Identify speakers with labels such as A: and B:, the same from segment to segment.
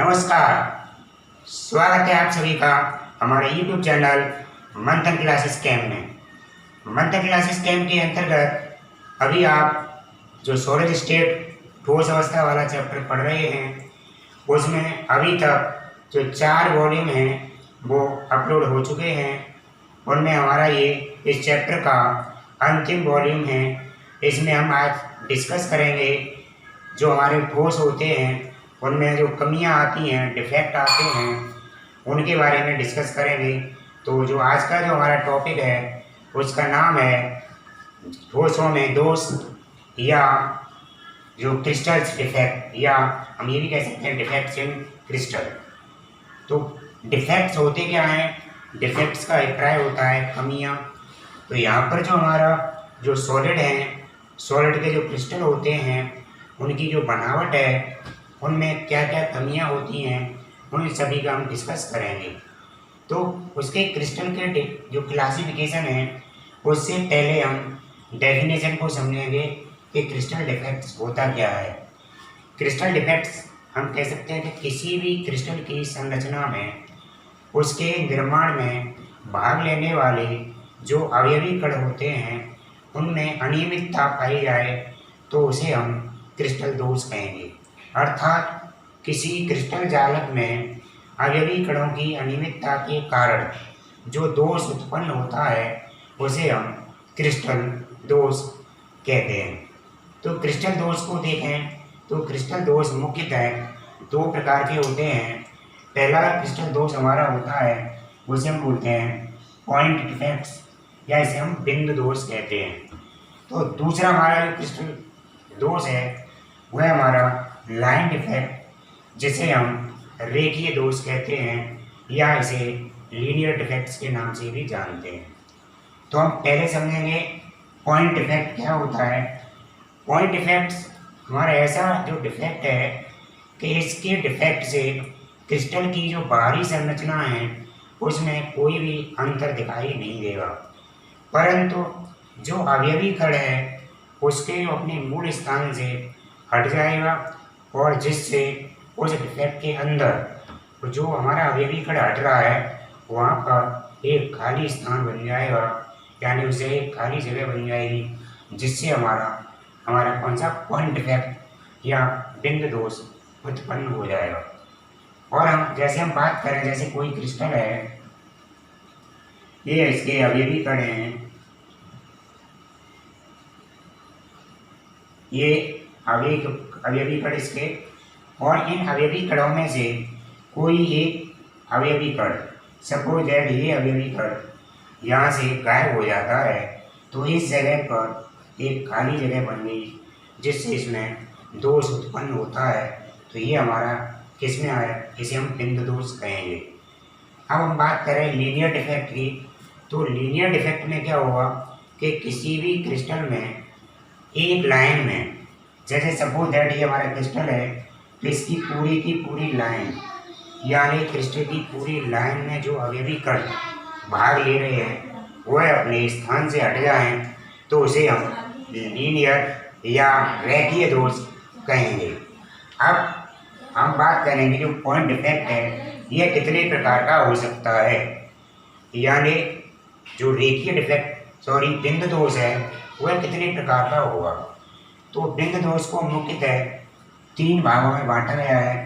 A: नमस्कार। स्वागत है आप सभी का हमारे YouTube चैनल मंथन क्लासेस कैंप में। मंथन क्लासेस कैंप के अंतर्गत अभी आप जो सॉलिड स्टेट ठोस अवस्था वाला चैप्टर पढ़ रहे हैं, उसमें अभी तक जो 4 वॉल्यूम हैं वो अपलोड हो चुके हैं। उनमें हमारा ये इस चैप्टर का अंतिम वॉल्यूम है। इसमें हम आज डिस्कस करेंगे जो हमारे ठोस होते हैं उनमें जो कमियां आती हैं, डिफेक्ट आते हैं, उनके बारे में डिस्कस करेंगे। तो जो आज का जो हमारा टॉपिक है उसका नाम है ठोसों में दोष या जो क्रिस्टल्स डिफेक्ट, या हम ये भी कह सकते हैं डिफेक्ट्स इन क्रिस्टल। तो डिफेक्ट्स होते क्या हैं? डिफेक्ट्स का अभिप्राय होता है कमियां। तो यहाँ पर जो हमारा जो सॉलिड है, सॉलिड के जो क्रिस्टल होते हैं उनकी जो बनावट है उनमें क्या क्या कमियां होती हैं, उन सभी का हम डिस्कस करेंगे। तो उसके क्रिस्टल के जो क्लासिफिकेशन है उससे पहले हम डेफिनेशन को समझेंगे कि क्रिस्टल डिफेक्ट्स होता क्या है। क्रिस्टल डिफेक्ट्स हम कह सकते हैं कि किसी भी क्रिस्टल की संरचना में, उसके निर्माण में भाग लेने वाले जो अवयवी कण होते हैं उनमें अनियमितता पाई जाए तो उसे हम क्रिस्टल दोष कहेंगे। अर्थात किसी क्रिस्टल जालक में अवयवी कणों की अनियमितता के कारण जो दोष उत्पन्न होता है उसे हम क्रिस्टल दोष कहते हैं। तो क्रिस्टल दोष को देखें तो क्रिस्टल दोष मुख्यतः 2 प्रकार के होते हैं। पहला क्रिस्टल दोष हमारा होता है उसे हम बोलते हैं पॉइंट डिफेक्ट्स, या इसे हम बिंदु दोष कहते हैं। तो दूसरा हमारा जो क्रिस्टल दोष है वह हमारा लाइन डिफेक्ट, जिसे हम रेखीय दोष कहते हैं, या इसे लीनियर डिफेक्ट्स के नाम से भी जानते हैं। तो हम पहले समझेंगे पॉइंट डिफेक्ट क्या होता है। पॉइंट डिफेक्ट्स हमारा ऐसा जो डिफेक्ट है कि इसके डिफेक्ट से क्रिस्टल की जो बाहरी संरचना है उसमें कोई भी अंतर दिखाई नहीं देगा, परंतु जो अवयवी कण है उसके अपने मूल स्थान से हट जाएगा, और जिससे उस डिफेक्ट के अंदर जो हमारा अवयवी कण हट रहा है वहाँ पर एक खाली स्थान बन जाएगा, यानी उसे एक खाली जगह बन जाएगी, जिससे हमारा कौन सा पॉइंट डिफेक्ट या बिंदु दोष उत्पन्न हो जाएगा। और हम जैसे हम बात करें, जैसे कोई क्रिस्टल है, ये इसके अवयवी कण हैं, ये अवयवी कण इसके, और इन अवयवी कणों में से कोई एक अवयवी कण, सपोज दैट ये अवयवी कण यहाँ से गायब हो जाता है, तो इस जगह पर एक खाली जगह बन गई, जिससे इसमें दोष उत्पन्न होता है। तो ये हमारा किस में आया? इसे हम बिंदु दोष कहेंगे। अब हम बात करें लीनियर डिफेक्ट की। तो लीनियर डिफेक्ट में क्या होगा कि किसी भी क्रिस्टल में एक लाइन में, जैसे सपोज दैट ये हमारा क्रिस्टल है, तो इसकी पूरी की पूरी लाइन, यानी क्रिस्टल की पूरी लाइन में जो अवयवी कण भाग ले रहे हैं वह अपने स्थान से हट जाएं तो उसे हम लीनियर या रेखीय दोष कहेंगे। अब हम बात करेंगे जो पॉइंट डिफेक्ट है यह कितने प्रकार का हो सकता है, यानी जो रेखीय डिफेक्ट बिंदु दोष है वह कितने प्रकार का होगा। तो बिंदु दोष को मुख्यतः 3 भागों में बांटा गया है।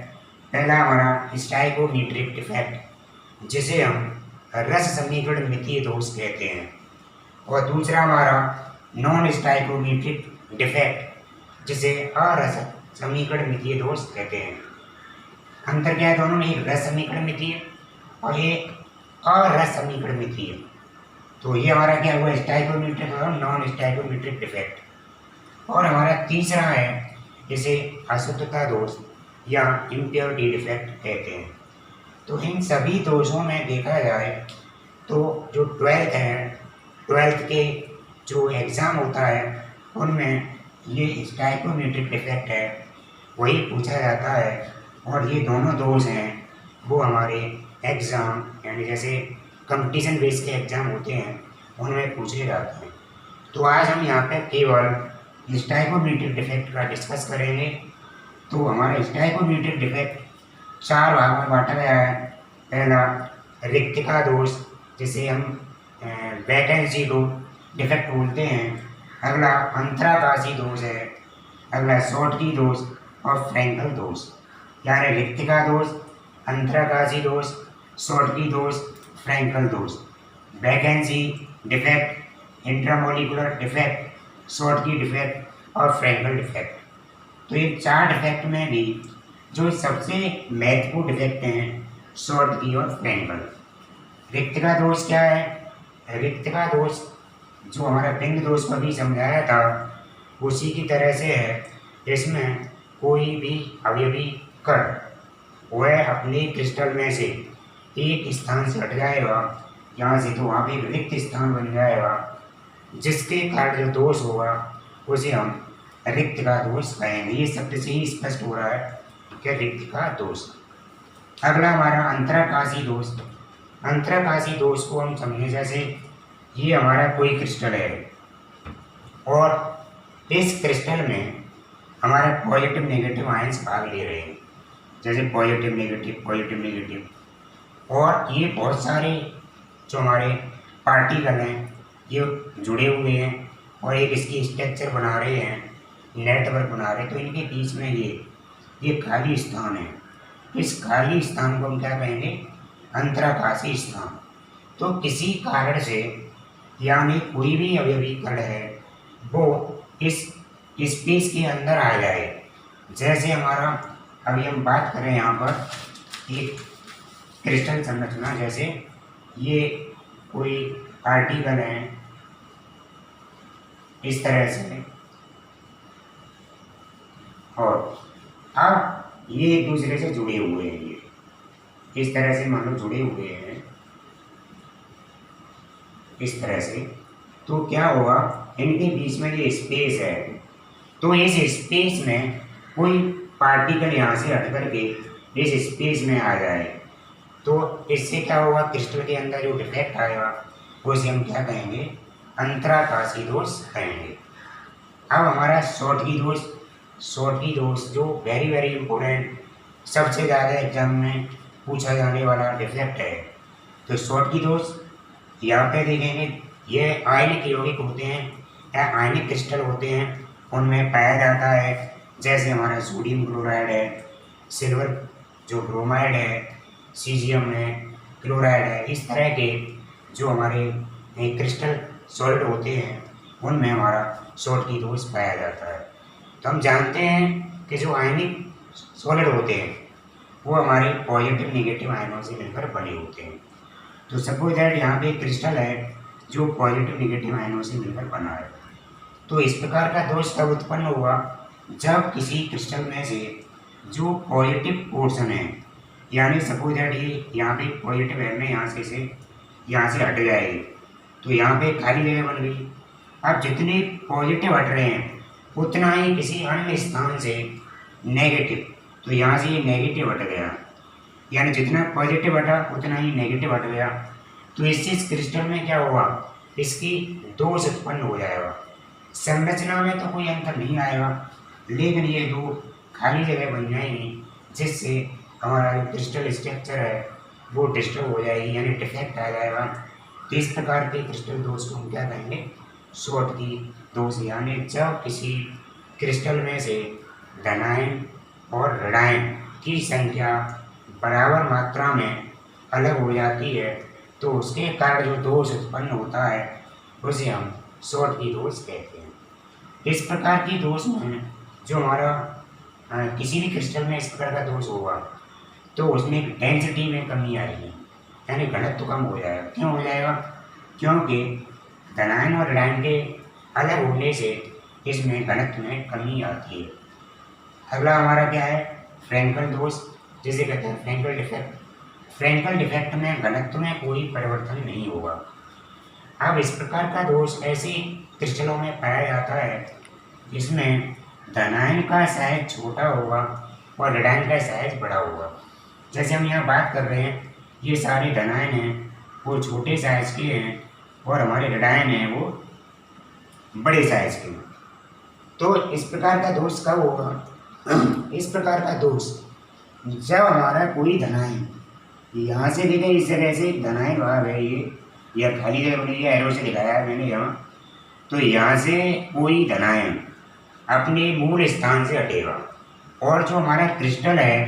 A: पहला हमारा स्टाइकोमीट्रिक डिफेक्ट, जिसे हम रस समीकरण मितीय दोष कहते हैं, और दूसरा हमारा नॉन स्टाइकोमीट्रिक डिफेक्ट, जिसे अरस समीकरण मितीय दोष कहते हैं। अंतर क्या है दोनों में? एक रस समीकरण मितीय और एक अरस समीकरण मितीय। तो ये हमारा क्या हुआ? स्टाइकोमीट्रिक और नॉन स्टाइकोमीट्रिक डिफेक्ट। और हमारा तीसरा है जिसे अशुद्धता दोष या इम्प्योरिटी डिफेक्ट कहते हैं। तो इन सभी दोषों में देखा जाए तो जो 12th है, 12th के जो एग्ज़ाम होता है उनमें ये स्टाइकोमीट्रिक डिफेक्ट है वही पूछा जाता है, और ये दोनों दोष हैं वो हमारे एग्ज़ाम, यानी जैसे कंपटीशन बेस के एग्ज़ाम होते हैं उनमें पूछे जाते हैं। तो आज हम यहाँ पे केवल स्टाइकोमीट्रिक डिफेक्ट का डिस्कस करेंगे। तो हमारा स्टाइकोमीट्रिक डिफेक्ट 4 भाग में बांटा गया है। पहला रिक्तिका दोष, जिसे हम वैकेंसी को डिफेक्ट बोलते हैं। अगला अंतराकाशी दोष है। अगला शॉर्टकी दोष और फ्रैंकल दोष। यानी रिक्तिका दोष, अंतराकाशी दोष, शॉर्टकी दोष, फ्रैंकल दोष। Vacancy defect, intramolecular defect, Schottky defect और फ्रैंकल डिफेक्ट। तो ये 4 डिफेक्ट में भी जो सबसे महत्वपूर्ण डिफेक्ट हैं शॉर्टकी और फ्रैंकल। रिक्तिका दोष क्या है? रिक्तिका दोष जो हमारा पिंड दोष को भी समझाया था उसी की तरह से है। इसमें कोई भी अवयवी कण वह अपने क्रिस्टल में से एक स्थान से हट जाएगा, यहाँ से तो वहाँ पे एक रिक्त स्थान बन जाएगा, जिसके कारण जो दोष होगा उसे हम रिक्तिका दोष कहेंगे। ये शब्द से ही स्पष्ट हो रहा है कि रिक्तिका दोष। अगला हमारा अंतराकाशी दोष। अंतराकाशी दोष को हम समझें जैसे ये हमारा कोई क्रिस्टल है और इस क्रिस्टल में हमारे पॉजिटिव नेगेटिव आयंस भाग ले रहे हैं, जैसे पॉजिटिव नेगेटिव, और ये बहुत सारे जो हमारे पार्टिकल हैं ये जुड़े हुए हैं और एक इसकी स्ट्रक्चर बना रहे हैं, नेटवर्क बना रहे हैं। तो इनके बीच में ये खाली स्थान है। इस खाली स्थान को हम क्या कहेंगे? अंतराकाशी स्थान। तो किसी कारण से यानी कोई भी अवयवी कण है वो इस स्पेस के अंदर आ जाए। जैसे हमारा अभी हम बात करें यहाँ पर एक क्रिस्टल संरचना, जैसे ये कोई पार्टिकल है इस तरह से, और अब ये एक दूसरे से जुड़े हुए हैं, ये इस तरह से मान लो जुड़े हुए हैं इस तरह से। तो क्या होगा? इनके बीच में ये स्पेस है, तो इस स्पेस में कोई पार्टिकल यहाँ से हट करके इस स्पेस में आ जाए तो इससे क्या होगा? क्रिस्टल के अंदर जो डिफेक्ट आएगा उसे हम क्या कहेंगे? अंतराकाशी दोष कहेंगे। अब हमारा शॉर्टकी दोष। शॉर्टकी दोष जो वेरी वेरी इंपॉर्टेंट, सबसे ज़्यादा एग्जाम में पूछा जाने वाला डिफेक्ट है। तो शॉर्टकी दोष यहाँ पे देखेंगे, ये आयनिक यौगिक होते हैं या आयनिक क्रिस्टल होते हैं, उनमें पाया जाता है। जैसे हमारा सोडियम क्लोराइड है, सिल्वर जो ब्रोमाइड है, सीजियम है, क्लोराइड है। इस तरह के जो हमारे क्रिस्टल सॉलिड होते हैं उनमें हमारा शॉर्टकी दोष पाया जाता है। तो हम जानते हैं कि जो आयनिक सॉलिड होते हैं वो हमारे पॉजिटिव नेगेटिव आयनों से मिलकर बने होते हैं। तो सपोज दैट यहाँ पे एक क्रिस्टल है जो पॉजिटिव नेगेटिव आयनों से मिलकर बना है। तो इस प्रकार का दोष तब उत्पन्न होगा जब किसी क्रिस्टल में से जो पॉजिटिव पोर्शन है, यानी सपोज दैट ये यहाँ पे पॉजिटिव है, में यहाँ से हट जाएगी तो यहाँ पे खाली जगह बन गई। अब जितने पॉजिटिव हट रहे हैं उतना ही किसी अन्य स्थान से नेगेटिव, तो यहाँ से ये नेगेटिव हट गया, यानी जितना पॉजिटिव हटा उतना ही नेगेटिव हट गया। तो इससे इस क्रिस्टल में क्या होगा? इसकी दोष उत्पन्न हो जाएगा। संरचना में तो कोई अंतर नहीं आएगा, लेकिन ये दो खाली जगह बन जाएंगी जिससे हमारा जो क्रिस्टल स्ट्रक्चर है वो डिस्टर्ब हो जाएगी, यानी डिफेक्ट आ जाएगा। तो इस प्रकार के क्रिस्टल दोष को हम क्या कहेंगे? शॉर्टकी दोष। यानी जब किसी क्रिस्टल में से धनायन और ऋणायन की संख्या बराबर मात्रा में अलग हो जाती है तो उसके कारण जो दोष उत्पन्न होता है उसे हम शॉर्टकी दोष कहते हैं। इस प्रकार की दोष में जो हमारा किसी भी क्रिस्टल में इस प्रकार का दोष होगा तो उसमें डेंसिटी में कमी आएगी, यानी घनत्व कम हो जाएगा। क्यों हो जाएगा? क्योंकि धनायन और ऋणायन के अलग होने से इसमें घनत्व में कमी आती है। अगला हमारा क्या है? फ्रैंकल दोष, जिसे कहते हैं फ्रैंकल डिफेक्ट। फ्रैंकल डिफेक्ट में घनत्व में कोई परिवर्तन नहीं होगा। अब इस प्रकार का दोष ऐसे क्रिस्टलों में पाया जाता है जिसमें धनायन का साइज छोटा होगा और ऋणायन का साइज बड़ा होगा। जैसे हम यहाँ बात कर रहे हैं, ये सारे धनायन हैं वो छोटे साइज के हैं और हमारे ऋणायन हैं वो बड़े साइज के हैं। तो इस प्रकार का दोष कब होगा? इस प्रकार का दोष जब हमारा कोई धनायन यहाँ से देखें, इस तरह से धनायन भाग है ये, या खाली जगह बनी है, एरो से दिखाया है मैंने यहाँ। तो यहाँ से कोई धनायन अपने मूल स्थान से हटेगा और जो हमारा क्रिस्टल है,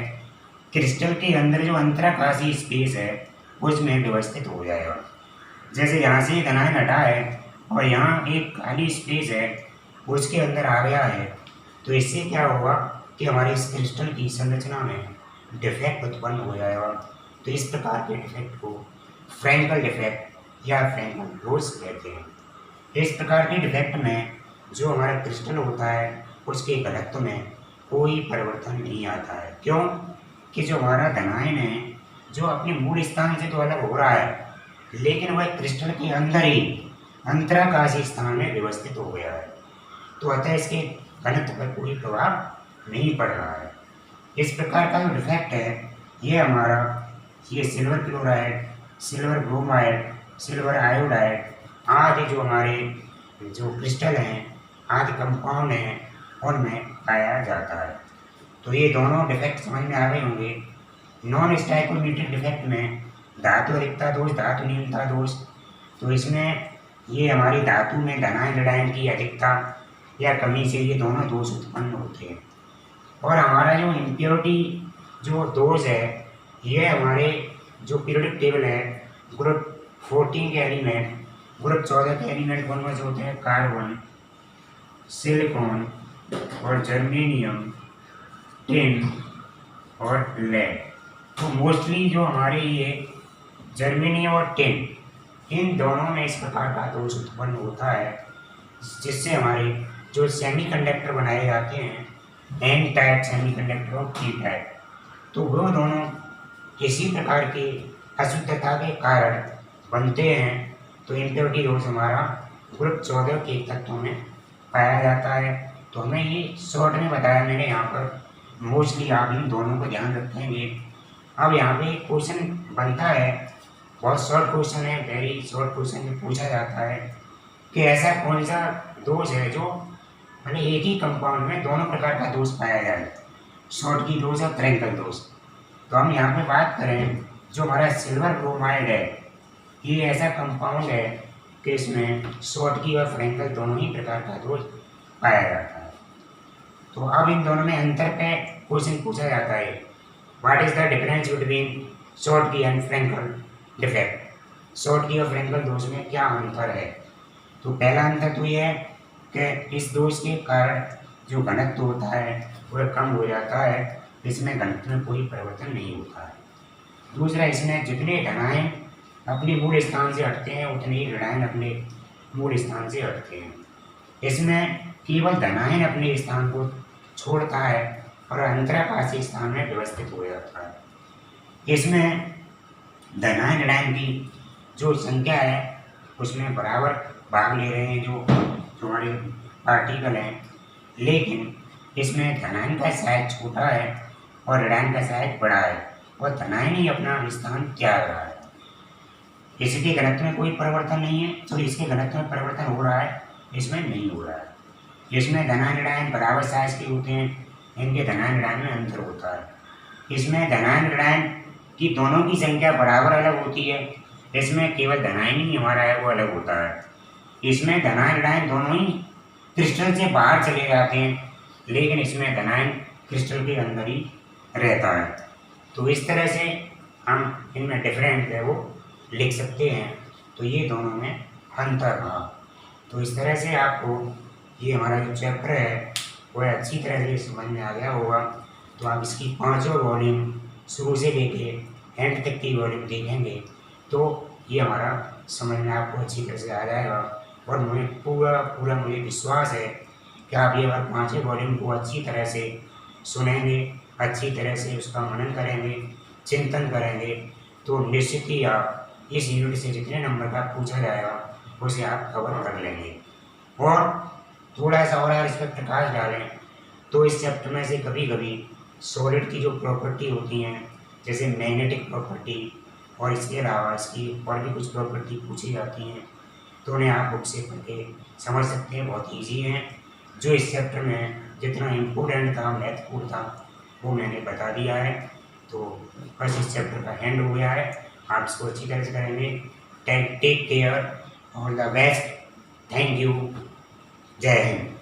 A: क्रिस्टल के अंदर जो अंतराकाशीय स्पेस है उसमें व्यवस्थित हो जाएगा। जैसे यहाँ से धनायन हटा है और यहाँ एक खाली स्पेस है, उसके अंदर आ गया है, तो इससे क्या होगा कि हमारे इस क्रिस्टल की संरचना में डिफेक्ट उत्पन्न हो जाएगा। तो इस प्रकार के डिफेक्ट को फ्रैंकल डिफेक्ट या फ्रैंकल डोज कहते हैं। इस प्रकार के डिफेक्ट में जो हमारा क्रिस्टल होता है उसके घनत्व में कोई परिवर्तन नहीं आता है। क्यों? कि जो हमारा धनायन है जो अपने मूल स्थान से तो अलग हो रहा है, लेकिन वह क्रिस्टल के अंदर ही अंतराकाशीय स्थान में व्यवस्थित हो गया है, तो अतः इसके घनत्व पर कोई प्रभाव नहीं पड़ रहा है। इस प्रकार का जो डिफेक्ट है ये हमारा ये silver chloride, silver bromide, silver iodide आदि जो हमारे जो क्रिस्टल हैं आदि कंपाउंड हैं उनमें पाया जाता है। तो ये दोनों डिफेक्ट समझ में आ गए होंगे। नॉन स्टाइकोमीट्रिक डिफेक्ट में धातु अधिकता दोष, धातु न्यूनता दोष, तो इसमें ये हमारी धातु में धनायन ऋणायन की अधिकता या कमी से ये दोनों दोष उत्पन्न होते हैं। और हमारा जो इम्प्योरिटी जो दोष है ये हमारे जो पीरियोडिक टेबल है ग्रुप 14 के एलिमेंट, ग्रुप 14 के एलिमेंट कौन कौन से होते हैं? कार्बन, सिलिकॉन और जर्मेनियम, टिन और लेड। तो मोस्टली जो हमारे ये जर्मेनियम और टिन, इन दोनों में इस प्रकार का दोष उत्पन्न होता है जिससे हमारे जो सेमीकंडक्टर बनाए जाते हैं एन टाइप सेमीकंडक्टर और पी टाइप, तो वो दोनों किसी प्रकार की अशुद्धता के कारण बनते हैं। तो इम्प्योरिटी दोष हमारा ग्रुप 14 के तत्वों में पाया जाता है। तो हमें ये शॉर्ट में बताया मैंने यहाँ पर, मोस्टली आप इन दोनों को ध्यान रखेंगे। अब यहाँ पे क्वेश्चन बनता है, बहुत शॉर्ट क्वेश्चन है, वेरी शॉर्ट क्वेश्चन में पूछा जाता है कि ऐसा कौन सा दोष है जो मैंने एक ही कंपाउंड में दोनों प्रकार का दोष पाया जाए, शॉर्ट की दोष और फ्रैंकल दोष। तो हम यहाँ पे बात करें जो हमारा सिल्वर ब्रोमाइड है, ये ऐसा कंपाउंड है कि इसमें शॉर्ट की और फ्रैंकल दोनों ही प्रकार का दोष पाया जाता है। तो अब इन दोनों में अंतर पे क्वेश्चन पूछा जाता है, what is the difference between short की एंड फ्रैंकल डिफेक्ट? शॉर्ट की और फ्रैंकल दोष में क्या अंतर है? तो पहला अंतर तो ये है कि इस दोष के कारण जो घनत्व होता है वह कम हो जाता है, इसमें घनत्व में कोई परिवर्तन नहीं होता है। दूसरा, इसमें जितने धनायन अपने मूल स्थान से हटते हैं उतने ही ऋणायन अपने मूल स्थान से हटते हैं। इसमें केवल धनायन अपने स्थान को छोड़ता है और अंतराकाशीय स्थान में व्यवस्थित हो जाता है। इसमें धनायन ऋणायन की जो संख्या है उसमें बराबर भाग ले रहे हैं जो हमारे पार्टिकल हैं, लेकिन इसमें धनायन का साइज छोटा है और ऋणायन का साइज बड़ा है और धनायन ही अपना स्थान त्याग रहा है। इसके घनत्व में कोई परिवर्तन नहीं है, तो इसके घनत्व में परिवर्तन हो रहा है, इसमें नहीं हो रहा है। इसमें धनायन ऋणायन बराबर साइज के होते हैं, इनके धनायन ऋणायन में अंतर होता है। इसमें धनायन ऋणायन की दोनों की संख्या बराबर अलग होती है, इसमें केवल धनायन ही हमारा है वो अलग होता है। इसमें धनायन ऋणायन दोनों ही क्रिस्टल से बाहर चले जाते हैं, लेकिन इसमें धनायन क्रिस्टल के अंदर ही रहता है। तो इस तरह से हम इनमें डिफरेंट है वो लिख सकते हैं। तो ये दोनों में अंतर रहा। तो इस तरह से आपको ये हमारा जो चैप्टर है वह अच्छी तरह से समझ में आ गया होगा। तो आप इसकी 5 वॉल्यूम शुरू से लेके एंड तक की वॉल्यूम देखेंगे तो ये हमारा समझ में आपको अच्छी तरह से आ जाएगा। और मुझे पूरा मुझे विश्वास है कि आप ये 5 वॉल्यूम को अच्छी तरह से सुनेंगे, अच्छी तरह से उसका मनन करेंगे, चिंतन करेंगे, तो निश्चित ही आप इस यूनिट से जितने नंबर का पूछा जाएगा उसे आप कवर कर लेंगे। और थोड़ा सा और इस पर प्रकाश डालें तो इस चैप्टर में से कभी कभी सॉलिड की जो प्रॉपर्टी होती हैं जैसे मैग्नेटिक प्रॉपर्टी और इसके अलावा इसकी और भी कुछ प्रॉपर्टी पूछी जाती हैं, तो उन्हें आप बुक से पढ़ के समझ सकते हैं, बहुत ईजी हैं। जो इस चैप्टर में जितना इम्पोर्टेंट था, महत्वपूर्ण था, वो मैंने बता दिया है। तो बस इस चैप्टर का एंड हो गया है। आप इसको अच्छी तरह से करेंगे। Take care, all the best, thank you, जय हिंद।